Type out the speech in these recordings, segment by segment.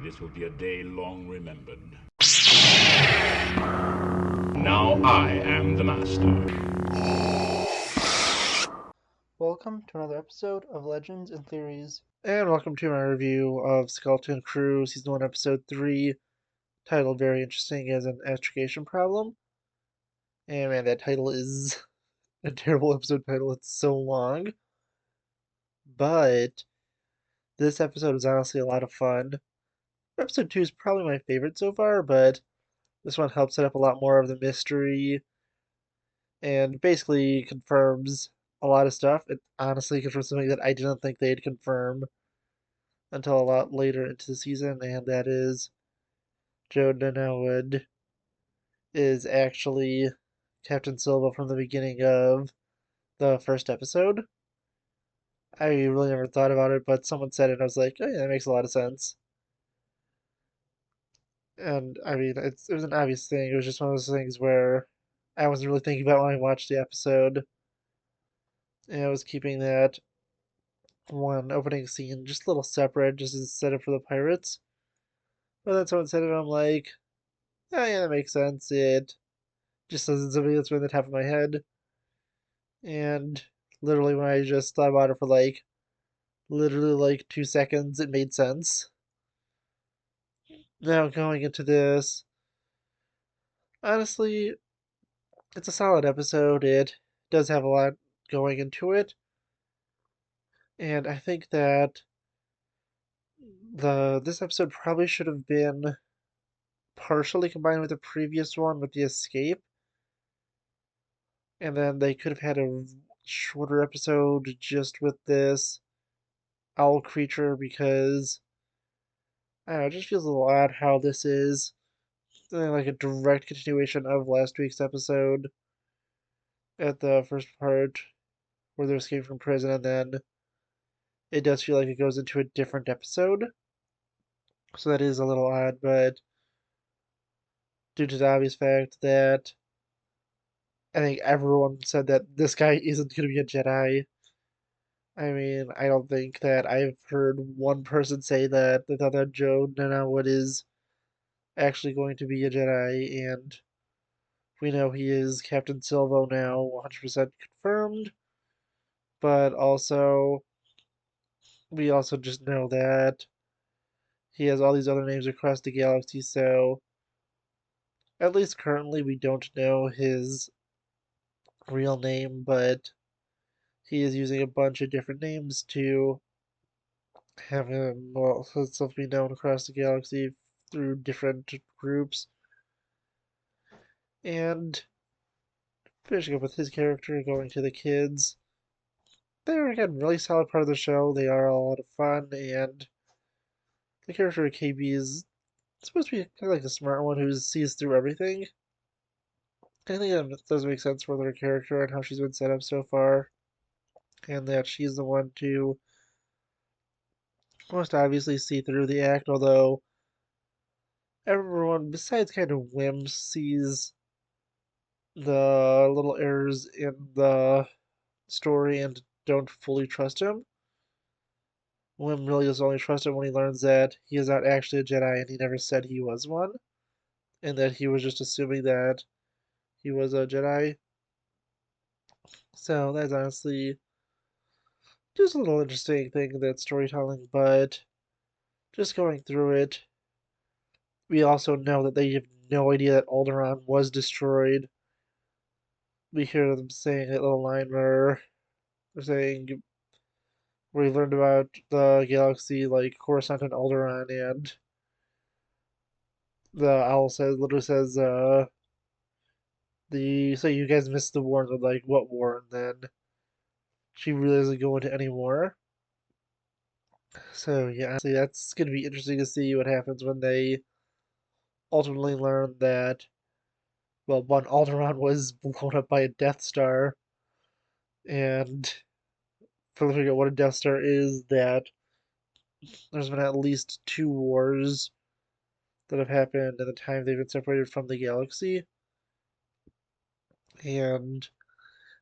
This will be a day long remembered. Now I am the master. Welcome to another episode of Legends and Theories. And welcome to my review of Skeleton Crew Season 1, Episode 3, titled very interesting as An Astrogation Problem. And man, that title is a terrible episode title. It's so long. But this episode was honestly a lot of fun. Episode 2 is probably my favorite so far, but this one helps set up a lot more of the mystery and basically confirms a lot of stuff. It honestly confirms something that I didn't think they'd confirm until a lot later into the season, and that is Joe Donowwood is actually Captain Silva from the beginning of the first episode. I really never thought about it, but someone said it, and I was like, oh yeah, that makes a lot of sense. And I mean, it was an obvious thing. It was just one of those things where I wasn't really thinking about when I watched the episode, and I was keeping that one opening scene just a little separate, just as set up for the pirates. But then someone said it, and I'm like, oh yeah, that makes sense. It just isn't something that's been in the top of my head. And literally, when I just thought about it for literally like 2 seconds, it made sense. Now, going into this, honestly, it's a solid episode. It does have a lot going into it. And I think that this episode probably should have been partially combined with the previous one with the escape. And then they could have had a shorter episode just with this owl creature because I don't know, it just feels a little odd how this is like a direct continuation of last week's episode at the first part where they're escaping from prison, and then it does feel like it goes into a different episode. So that is a little odd, but due to the obvious fact that I think everyone said that this guy isn't going to be a Jedi. I mean, I don't think that I've heard one person say that they thought that Joe Nanawood is actually going to be a Jedi, and we know he is Captain Silvo now, 100% confirmed. But also, we also just know that he has all these other names across the galaxy, so at least currently we don't know his real name, but he is using a bunch of different names to have him, well, himself be known across the galaxy through different groups. And finishing up with his character, going to the kids. They're, again, really solid part of the show. They are a lot of fun, and the character of KB is supposed to be kind of like the smart one who sees through everything. I think that does make sense for her character and how she's been set up so far, and that she's the one to most obviously see through the act, although everyone besides kind of Wim sees the little errors in the story and don't fully trust him. Wim really does only trust him when he learns that he is not actually a Jedi and he never said he was one, and that he was just assuming that he was a Jedi. So that's honestly just a little interesting thing in that storytelling, but just going through it, we also know that they have no idea that Alderaan was destroyed. We hear them saying that little line where they're saying where we learned about the galaxy like Coruscant and Alderaan, and the owl says literally says, the so you guys missed the war, and they're like, what war? And then she really doesn't go into any more. So yeah, honestly, that's gonna be interesting to see what happens when they ultimately learn that, well, one, Alderaan was blown up by a Death Star, and for the figure out what a Death Star is, that there's been at least two wars that have happened in the time they've been separated from the galaxy. And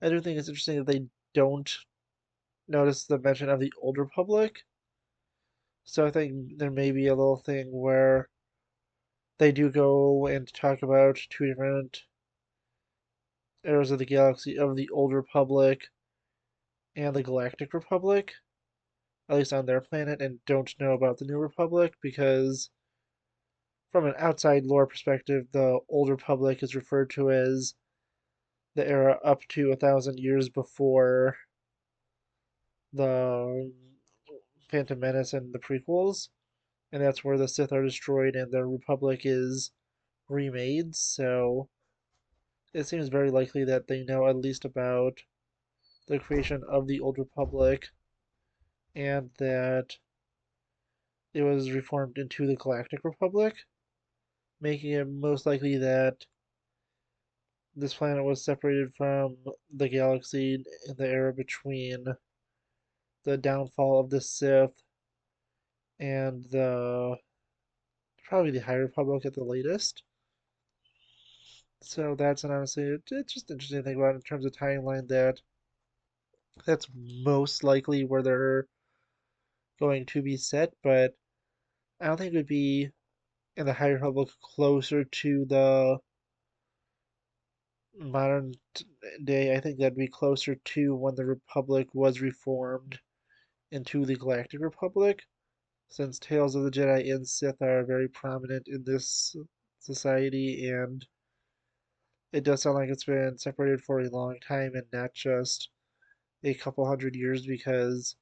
I do think it's interesting that they don't notice the mention of the Old Republic, So I think there may be a little thing where they do go and talk about two different eras of the galaxy of the Old Republic and the Galactic Republic, at least on their planet, and don't know about the New Republic because, from an outside lore perspective, the Old Republic is referred to as the era up to 1,000 years before the Phantom Menace and the prequels, and that's where the Sith are destroyed and the Republic is remade. So it seems very likely that they know at least about the creation of the Old Republic and that it was reformed into the Galactic Republic, making it most likely that this planet was separated from the galaxy in the era between the downfall of the Sith and the probably the High Republic at the latest. So that's an honestly it's just interesting to think about in terms of timeline that that's most likely where they're going to be set, but I don't think it would be in the High Republic closer to the modern day. I think that'd be closer to when the Republic was reformed into the Galactic Republic, since Tales of the Jedi and Sith are very prominent in this society, and it does sound like it's been separated for a long time and not just a couple hundred years because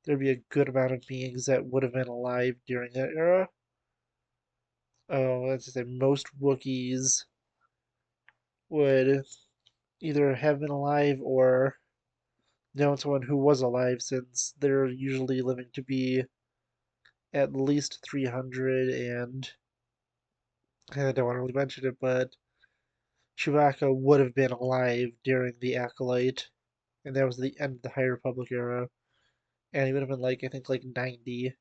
there'd be a good amount of beings that would have been alive during that era. Oh, let's just say most Wookiees would either have been alive or known someone who was alive since they're usually living to be at least 300 and I don't want to really mention it, but Chewbacca would have been alive during the Acolyte, and that was the end of the High Republic era, and he would have been like I think like 90.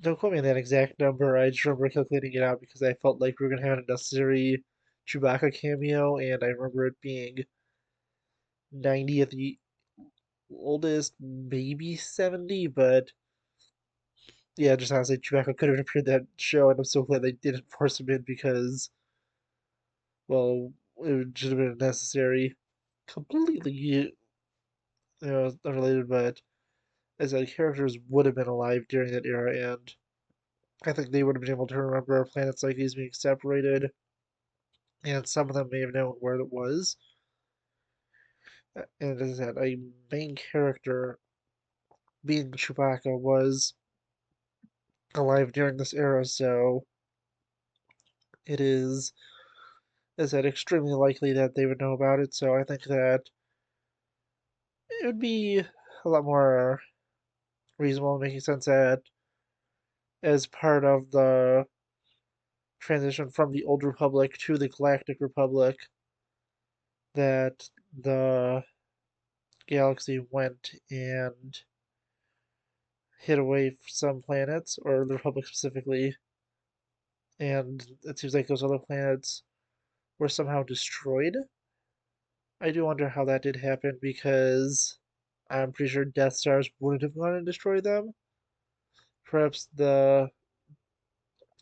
Don't quote me on that exact number. I just remember calculating it out because I felt like we were gonna have an unnecessary Chewbacca cameo, and I remember it being 90 at the oldest, maybe 70, but yeah, just honestly, Chewbacca could have appeared in that show, and I'm so glad they didn't force him in because, well, it should have been necessary. Completely, unrelated, but as I characters would have been alive during that era, and I think they would have been able to remember planets like these being separated, and some of them may have known where it was. And as I said, a main character being Chewbacca was alive during this era, so it is, as I said, extremely likely that they would know about it. So I think that it would be a lot more reasonable, making sense that as part of the transition from the Old Republic to the Galactic Republic, that the galaxy went and hid away some planets, or the Republic specifically, and it seems like those other planets were somehow destroyed. I do wonder how that did happen because I'm pretty sure Death Stars wouldn't have gone and destroyed them. Perhaps the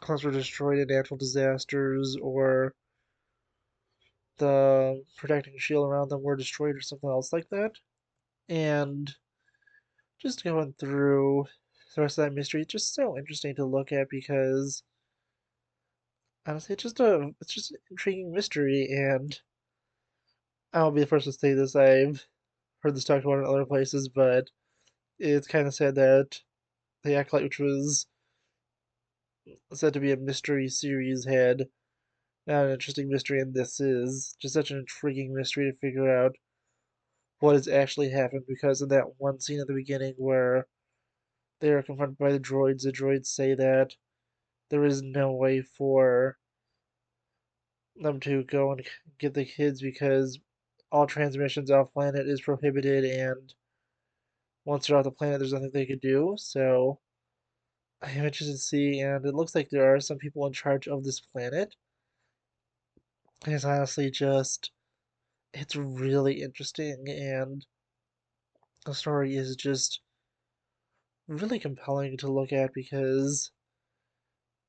planets were destroyed in natural disasters, or the protecting shield around them were destroyed, or something else like that. And just going through the rest of that mystery, it's just so interesting to look at because honestly, it's just an intriguing mystery, and I'll be the first to say this. I've heard this talked about in other places, but it's kind of sad that the Acolyte, which was said to be a mystery series, had not an interesting mystery, and this is just such an intriguing mystery to figure out what has actually happened because of that one scene at the beginning where they are confronted by the droids say that there is no way for them to go and get the kids because all transmissions off planet is prohibited, and once they're off the planet, there's nothing they could do. So I'm interested to see, and it looks like there are some people in charge of this planet. And it's honestly just, it's really interesting, and the story is just really compelling to look at because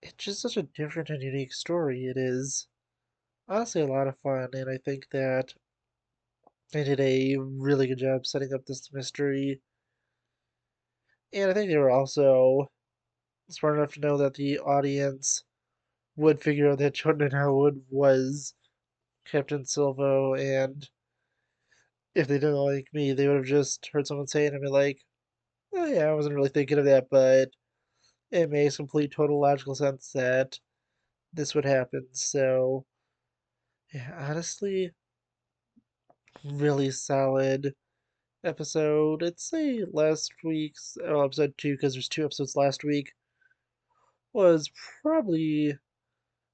it's just such a different and unique story. It is honestly a lot of fun, and I think that they did a really good job setting up this mystery. And I think they were also smart enough to know that the audience would figure out that Jordan Howard was Captain Silvo, and if they didn't like me, they would have just heard someone say it and be like, oh yeah, I wasn't really thinking of that, but it makes complete total logical sense that this would happen. So yeah, honestly, really solid episode. I'd say last week's episode 2, because there's 2 episodes last week, was probably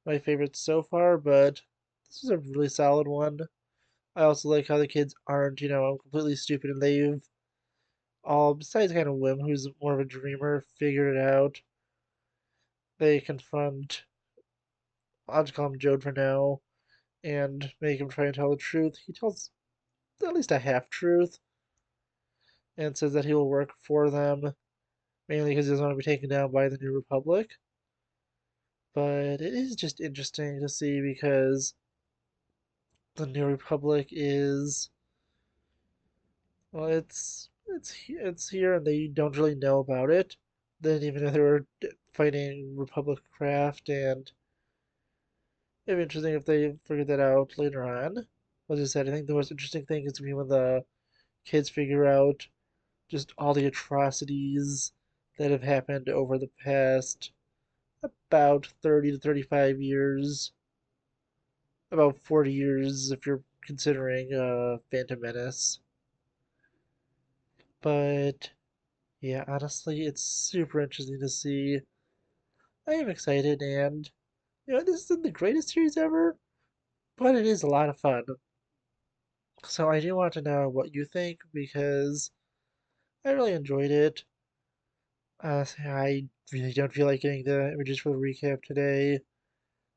my favorite so far, but this is a really solid one. I also like how the kids aren't, completely stupid and they've all, besides kind of Wim, who's more of a dreamer, figured it out. They confront, I'll just call him Jode for now, and make him try and tell the truth. He tells at least a half truth and says that he will work for them, mainly because he doesn't want to be taken down by the New Republic. But it is just interesting to see because the New Republic is, well, it's here and they don't really know about it. They didn't even know they were fighting Republic craft, and it'd be interesting if they figured that out later on. As I said, I think the most interesting thing is to be when the kids figure out just all the atrocities that have happened over the past about 30 to 35 years, about 40 years if you're considering Phantom Menace. But yeah, honestly, it's super interesting to see. I am excited, and this isn't the greatest series ever, but it is a lot of fun. So I do want to know what you think because I really enjoyed it. I really don't feel like getting the images for the recap today.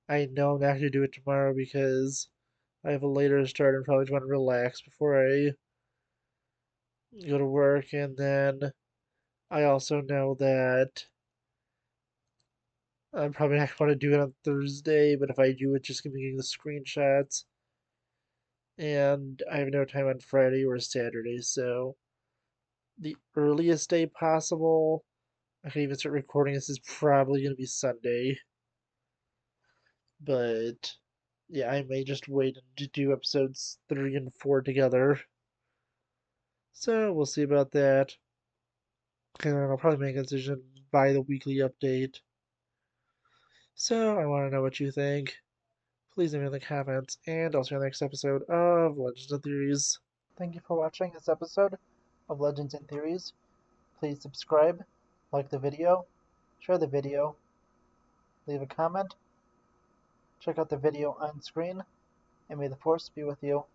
I know I'm not going to do it tomorrow because I have a later start and probably just want to relax before I go to work. And then I also know that I'm probably not going to do it on Thursday, but if I do, it's just going to be getting the screenshots. And I have no time on Friday or Saturday, so the earliest day possible I can even start recording this is probably going to be Sunday. But yeah, I may just wait to do episodes 3 and 4 together. So we'll see about that. And I'll probably make a decision by the weekly update. So I want to know what you think. Please leave me in the comments, and I'll see you on the next episode of Legends and Theories. Thank you for watching this episode of Legends and Theories. Please subscribe, like the video, share the video, leave a comment, check out the video on screen, and may the Force be with you.